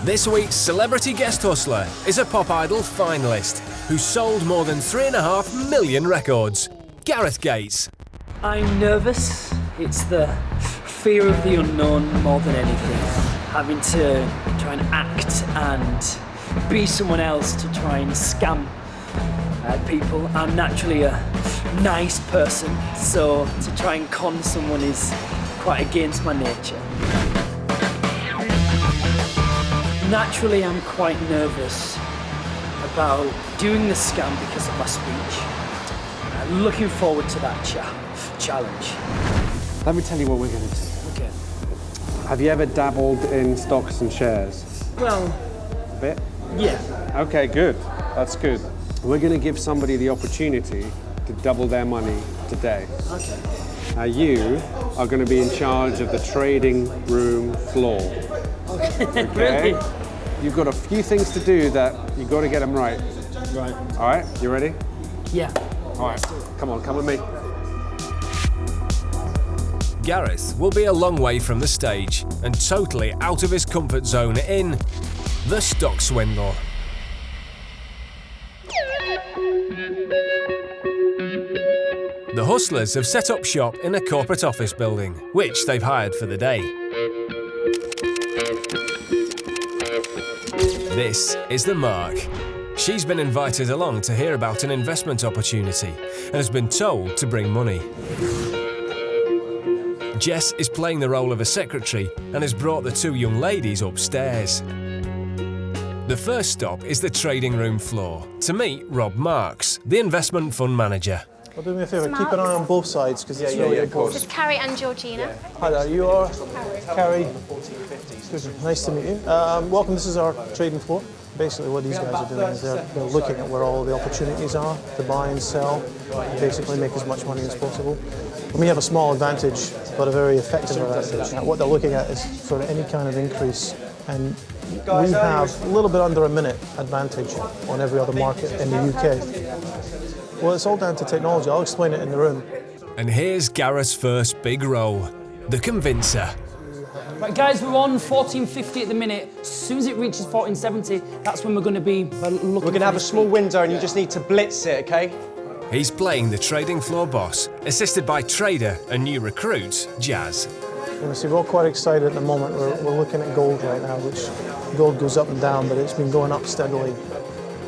This week's celebrity guest hustler is a pop idol finalist who sold more than 3.5 million records. Gareth Gates. I'm nervous. It's the fear of the unknown more than anything. Having to try and act and be someone else to try and scam people. I'm naturally a nice person, so to try and con someone is quite against my nature. Naturally, I'm quite nervous about doing the scam because of my speech. I'm looking forward to that challenge. Let me tell you what we're going to do. Okay. Have you ever dabbled in stocks and shares? Well, A bit? yeah. Okay, good. That's good. We're going to give somebody the opportunity to double their money today. Okay. Now you are going to be in charge of the trading room floor. Okay. Okay? Really? You've got a few things to do that you've got to get them right. Right. All right, you ready? Yeah. All right, come on, come with me. Gareth will be a long way from the stage and totally out of his comfort zone in the stock swindle. The hustlers have set up shop in a corporate office building, which they've hired for the day. This is the Mark. She's been invited along to hear about an investment opportunity and has been told to bring money. Jess is playing the role of a secretary and has brought the two young ladies upstairs. The first stop is the trading room floor to meet Rob Marks, the investment fund manager. Well, do me a favour, keep an eye on both sides because it's really important. This is Carrie and Georgina. Hi there, you are Carrie. Good, nice to meet you. Welcome, this is our trading floor. Basically what these guys are doing is they're looking at where all the opportunities are to buy and sell, basically make as much money as possible. And we have a small advantage, but a very effective advantage. What they're looking at is for any kind of increase, and we have a little bit under a minute advantage on every other market in the UK. Well, it's all down to technology. I'll explain it in the room. And here's Gareth's first big role, the convincer. Right, guys, we're on 14.50 at the minute. As soon as it reaches 14.70, that's when we're going to be looking. We're going to have a small window and you just need to blitz it, okay? He's playing the trading floor boss, assisted by trader and new recruit, Jazz. You see, we're all quite excited at the moment. We're looking at gold right now, which gold goes up and down, but it's been going up steadily.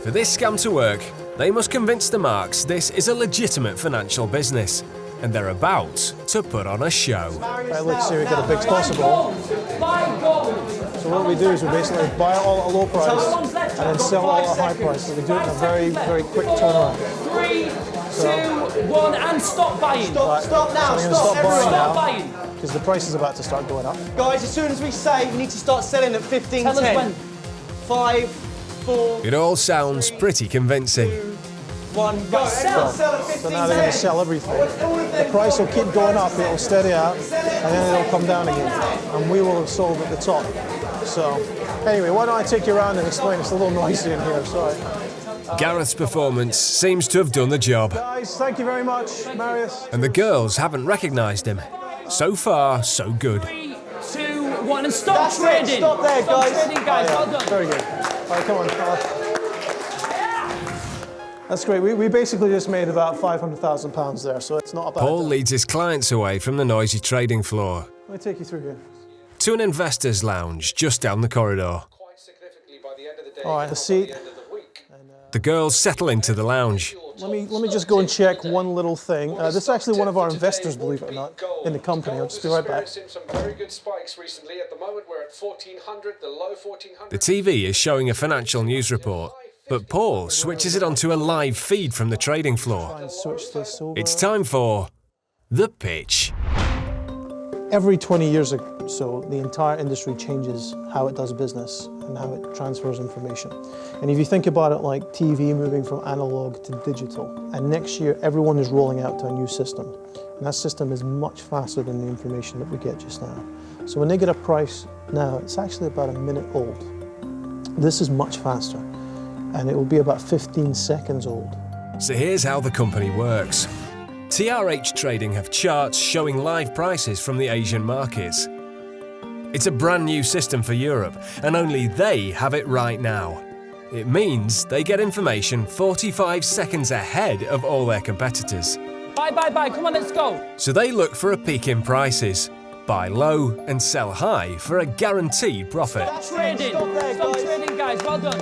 For this scam to work, they must convince the Marks this is a legitimate financial business, and they're about to put on a show. Right, let's see, we get a big possible. Buy gold! So what we do is we basically buy it all at a low price and then sell all at a high price. So we do it in a very, very quick turnaround. 3, 2, 1, and stop buying. Stop now, So I'm going to stop buying Stop now buying. because the price is about to start going up. Guys, as soon as we say, you need to start selling at 15.10. Tell us when. 5, 4, It all sounds pretty convincing. 1, go. Sell. Sell at So now they're going to 15.10. sell everything. The price will keep going up, it'll steady out, and then it'll come down again. And we will have sold at the top. So, anyway, why don't I take you around and explain? It's a little noisy in here, sorry. Gareth's performance seems to have done the job, Guys, thank you very much, Marius. and the girls haven't recognised him. So far, so good. 3, 2, 1, and stop That's it, trading. stop there, Stop guys. trading, guys. Well done. Very good. All right, come on, fella. That's great. We basically just made about £500,000 there, so it's not a bad. Paul leads his clients away from the noisy trading floor Let me take you through here. to an investor's lounge just down the corridor. All right, the seat. The girls settle into the lounge. Let me just go and check one little thing. This is actually one of our investors, believe it or not, in the company. I'll just be right back. Some very good spikes recently. At the moment, we're at 1400, the low 1400. The TV is showing a financial news report, but Paul switches it onto a live feed from the trading floor. Try and switch this over. It's time for the pitch. Every 20 years or so, the entire industry changes how it does business and how it transfers information. And if you think about it like TV moving from analog to digital, and next year everyone is rolling out to a new system. And that system is much faster than the information that we get just now. So when they get a price now, it's actually about a minute old. This is much faster, and it will be about 15 seconds old. So here's how the company works. TRH Trading have charts showing live prices from the Asian markets. It's a brand new system for Europe, and only they have it right now. It means they get information 45 seconds ahead of all their competitors. Buy, come on, let's go. So they look for a peak in prices, buy low and sell high for a guaranteed profit. Stop trading, guys, well done.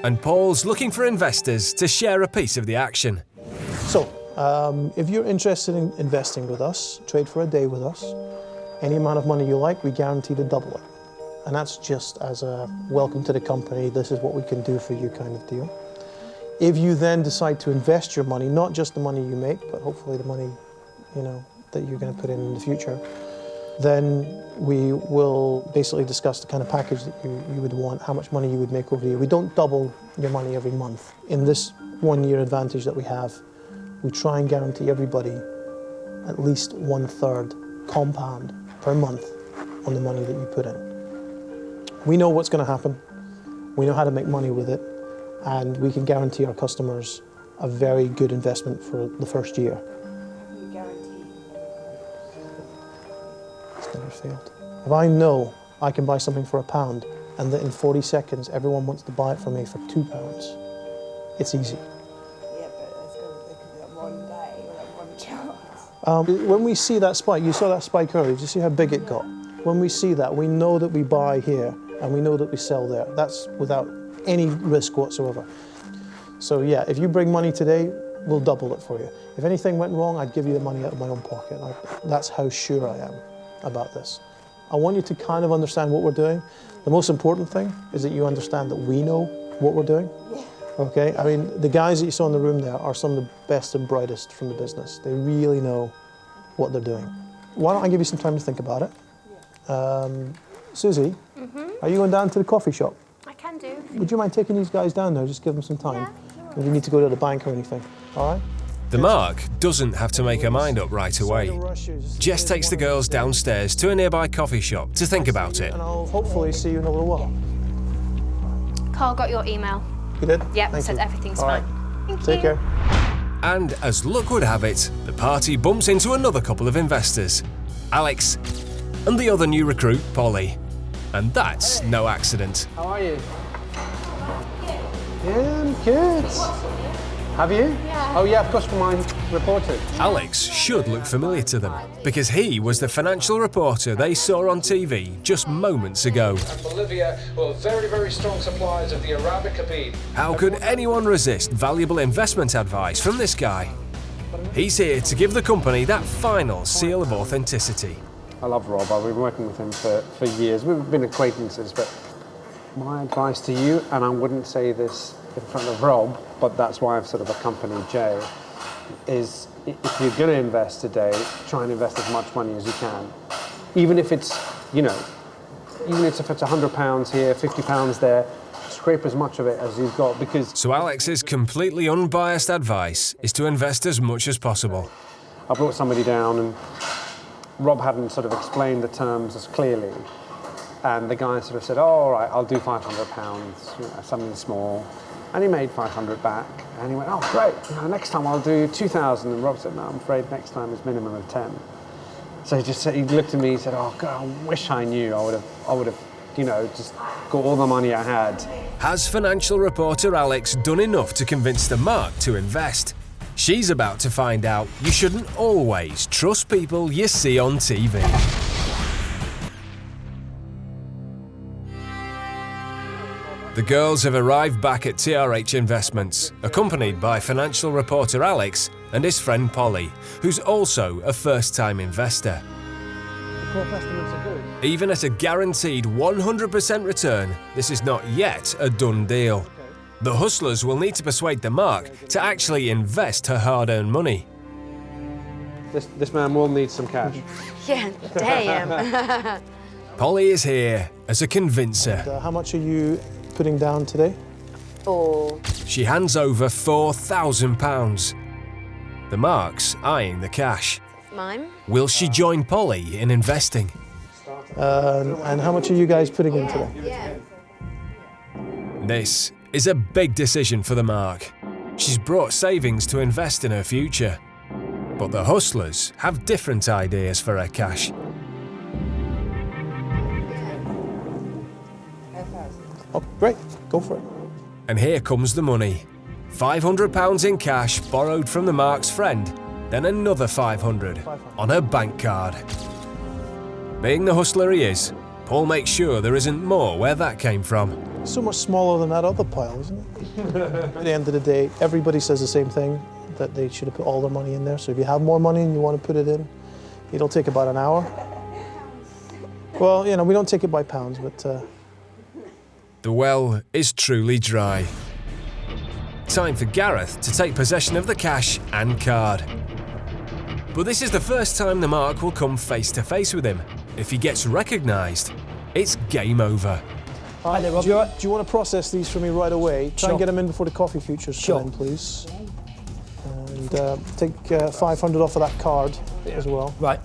And Paul's looking for investors to share a piece of the action. So, if you're interested in investing with us, trade for a day with us, any amount of money you like, we guarantee to double it. And that's just as a welcome to the company, this is what we can do for you kind of deal. If you then decide to invest your money, not just the money you make, but hopefully the money, that you're going to put in the future, then we will basically discuss the kind of package that you would want, how much money you would make over the year. We don't double your money every month. In this 1 year advantage that we have, we try and guarantee everybody at least 1/3 compound per month on the money that you put in. We know what's going to happen, we know how to make money with it, and we can guarantee our customers a very good investment for the first year. You guarantee? It's never failed. If I know I can buy something for £1 and that in 40 seconds everyone wants to buy it from me for £2, it's easy. Yeah, but there could be that one day or that one chance. When we see that spike, you saw that spike earlier, did you see how big it got? When we see that, we know that we buy here and we know that we sell there. That's without any risk whatsoever. So yeah, if you bring money today, we'll double it for you. If anything went wrong, I'd give you the money out of my own pocket. That's how sure I am about this. I want you to kind of understand what we're doing. The most important thing is that you understand that we know what we're doing. Yeah. Okay, I mean, the guys that you saw in the room there are some of the best and brightest from the business. They really know what they're doing. Why don't I give you some time to think about it? Susie, are you going down to the coffee shop? I can do. Would you mind taking these guys down there? Just give them some time. Yeah, sure. If you need to go to the bank or anything, all right? The Mark doesn't have to make her mind up right away. Jess takes the girls downstairs to a nearby coffee shop to think about it. And I'll hopefully see you in a little while. Carl got your email. You did? Yep, Thank said you. everything's All right. fine. Thank Take you. care. And as luck would have it, the party bumps into another couple of investors, Alex and the other new recruit, Polly. And that's no accident. How are you? Yeah, I'm good. Have you? Yeah. Oh yeah, of course, for mine reported. Alex should look familiar to them, because he was the financial reporter they saw on TV just moments ago. And Bolivia were very, very strong suppliers of the Arabica bean. How could anyone resist valuable investment advice from this guy? He's here to give the company that final seal of authenticity. I love Rob. I've been working with him for years. We've been acquaintances, but my advice to you, and I wouldn't say this in front of Rob, but that's why I've sort of accompanied Jay, is if you're going to invest today, try and invest as much money as you can. Even if it's, even if it's £100 here, £50 there, scrape as much of it as you've got, because... So Alex's completely unbiased advice is to invest as much as possible. I brought somebody down and Rob hadn't sort of explained the terms as clearly. And the guy sort of said, oh, all right, I'll do £500, something small. And he made 500 back. And he went, oh, great, next time I'll do 2,000. And Rob said, no, I'm afraid next time is minimum of 10. So he looked at me and said, oh, God, I wish I knew. I would have, just got all the money I had. Has financial reporter Alex done enough to convince the Mark to invest? She's about to find out you shouldn't always trust people you see on TV. The girls have arrived back at TRH Investments, accompanied by financial reporter Alex and his friend Polly, who's also a first-time investor. Even at a guaranteed 100% return, this is not yet a done deal. The hustlers will need to persuade the Mark to actually invest her hard-earned money. This man will need some cash. Yeah, damn. Polly is here as a convincer. How much are you putting down today? Oh. She hands over £4,000. The Mark's eyeing the cash. Mine? Will she join Polly in investing? And how much are you guys putting in today? Yeah. This is a big decision for the Mark. She's brought savings to invest in her future. But the hustlers have different ideas for her cash. Oh, great. Go for it. And here comes the money. £500 in cash borrowed from the Mark's friend, then another 500 on her bank card. Being the hustler he is, Paul makes sure there isn't more where that came from. So much smaller than that other pile, isn't it? At the end of the day, everybody says the same thing, that they should have put all their money in there. So if you have more money and you want to put it in, it'll take about an hour. Well, you know, we don't take it by pounds, but... The well is truly dry. Time for Gareth to take possession of the cash and card. But this is the first time the Mark will come face to face with him. If he gets recognised, it's game over. Hi there, Rob. Do you want to process these for me right away? Try and get them in before the coffee futures Sure. come in, please. And take 500 off of that card as well. Right.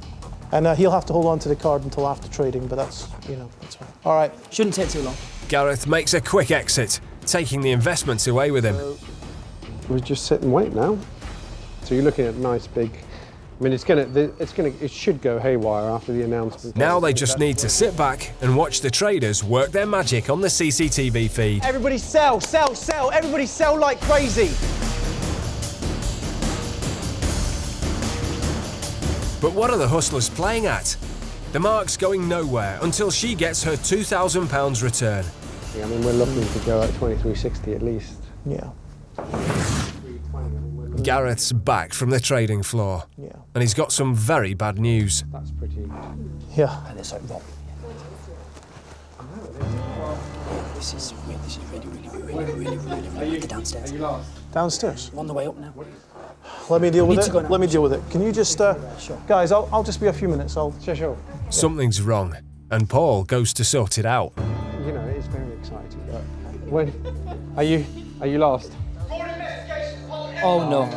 And he'll have to hold on to the card until after trading, but that's, you know, that's fine. All right. Shouldn't take too long. Gareth makes a quick exit, taking the investments away with him. We just sit and wait now. So you're looking at nice big. I mean, it should go haywire after the announcement. Now they just need to sit back and watch the traders work their magic on the CCTV feed. Everybody sell, sell, sell. Everybody sell like crazy. But what are the hustlers playing at? The Mark's going nowhere until she gets her £2,000 return. Yeah, I mean, we're looking to go at 2360 at least. Yeah. Gareth's back from the trading floor, Yeah. and he's got some very bad news. That's pretty. Yeah. And it's like Rob. This is really downstairs. Downstairs. I'm on the way up now. Let me deal with Need to it. go now. Let me deal with it. Can you just, guys? I'll just be a few minutes. Sure. Something's wrong, and Paul goes to sort it out. You know, it's very exciting. But when are you lost? Oh no.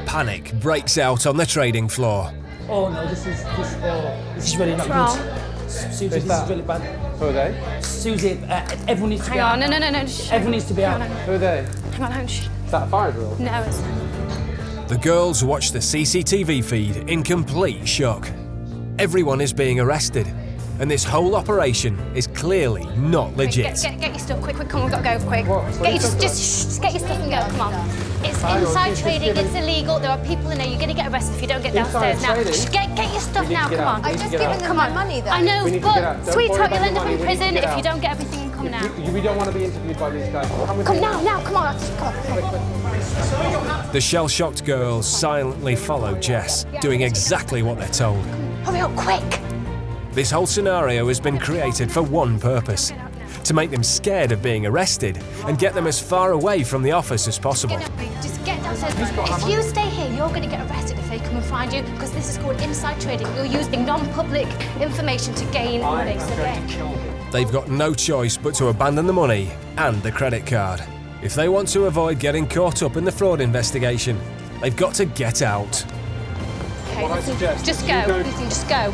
Panic breaks out on the trading floor. Oh no, this is really not Wrong. good. Susie, this is really bad. Who are they? Susie, everyone needs to Hang be on, out. no. Shh. Everyone needs to be out. Who are they? Hang on. Shh. Is that a fire drill? No, it's... The girls watch the CCTV feed in complete shock. Everyone is being arrested, and this whole operation is clearly not legit. Get your stuff quick, come on, we've got to go quick. What? Get your, just get your stuff and go, come on. It's inside trading, it's illegal, there are people in there, you're going to get arrested if you don't get downstairs now. trading? Shh, get your stuff now, get come out. on. We I've need to just get given out. them my money though. I know, We need to get out. but Don't sweetheart, worry you'll end about up in the money, we need to prison get if out. you don't get everything. Come now. We don't want to be interviewed by these guys. Come with Come me. now, come on. The shell-shocked girls silently follow Jess, doing exactly what they're told. Hurry up, quick. This whole scenario has been created for one purpose: to make them scared of being arrested and get them as far away from the office as possible. Just get downstairs. If you stay here, you're going to get arrested if they come and find you, because this is called inside trading. You're using non-public information to gain money. So get. They've got no choice but to abandon the money and the credit card. If they want to avoid getting caught up in the fraud investigation, they've got to get out. Okay, What I suggest just is go. you go- Listen, just go.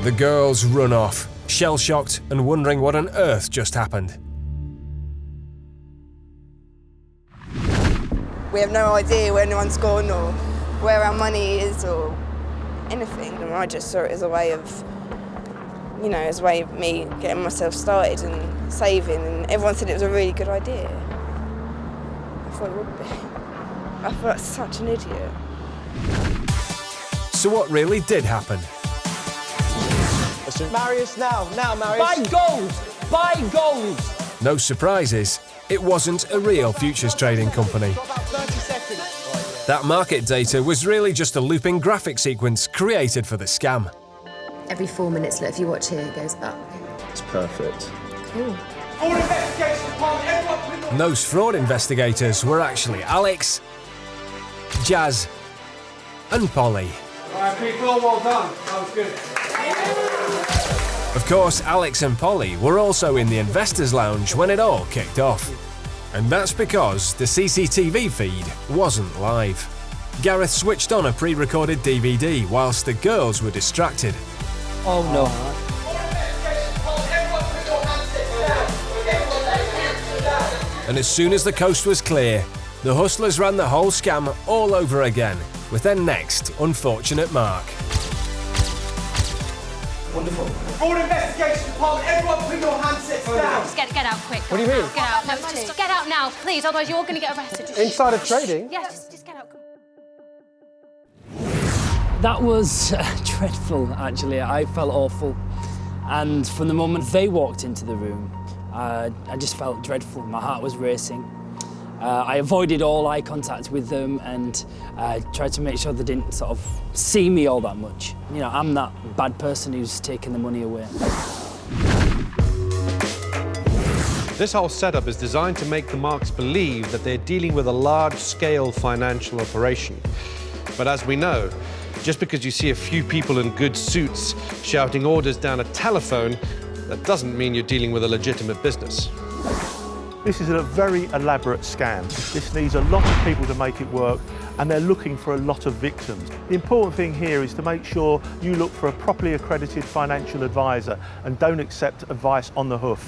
The girls run off, shell-shocked and wondering what on earth just happened. We have no idea where anyone's gone or where our money is or anything. And I just saw it as a way of, you know, as a way of me getting myself started and saving. And everyone said it was a really good idea. I thought it would be. I felt like such an idiot. So what really did happen? Marius, now, Marius. Buy gold! Buy gold! No surprises, it wasn't a real futures trading company. Got about 30 seconds. That market data was really just a looping graphic sequence created for the scam. Every 4 minutes, look, if you watch here, it goes up. It's perfect. Cool. All investigation department, everyone put in And those fraud investigators were actually Alex, Jazz, and Polly. All right, people, well done. That was good. Of course, Alex and Polly were also in the investors' lounge when it all kicked off. And that's because the CCTV feed wasn't live. Gareth switched on a pre-recorded DVD whilst the girls were distracted. Oh no. And as soon as the coast was clear, the hustlers ran the whole scam all over again with their next unfortunate mark. Wonderful. Fraud investigation department, everyone put your handsets down. Just get out quick. What do you mean? Get out. No, just get out now, please. Otherwise, you're going to get arrested. Insider trading? Yeah, just get out. That was dreadful, actually. I felt awful. And from the moment they walked into the room, I just felt dreadful. My heart was racing. I avoided all eye contact with them and tried to make sure they didn't sort of see me all that much. You know, I'm that bad person who's taken the money away. This whole setup is designed to make the Marks believe that they're dealing with a large-scale financial operation. But as we know, just because you see a few people in good suits shouting orders down a telephone, that doesn't mean you're dealing with a legitimate business. This is a very elaborate scam. This needs a lot of people to make it work, and they're looking for a lot of victims. The important thing here is to make sure you look for a properly accredited financial advisor and don't accept advice on the hoof.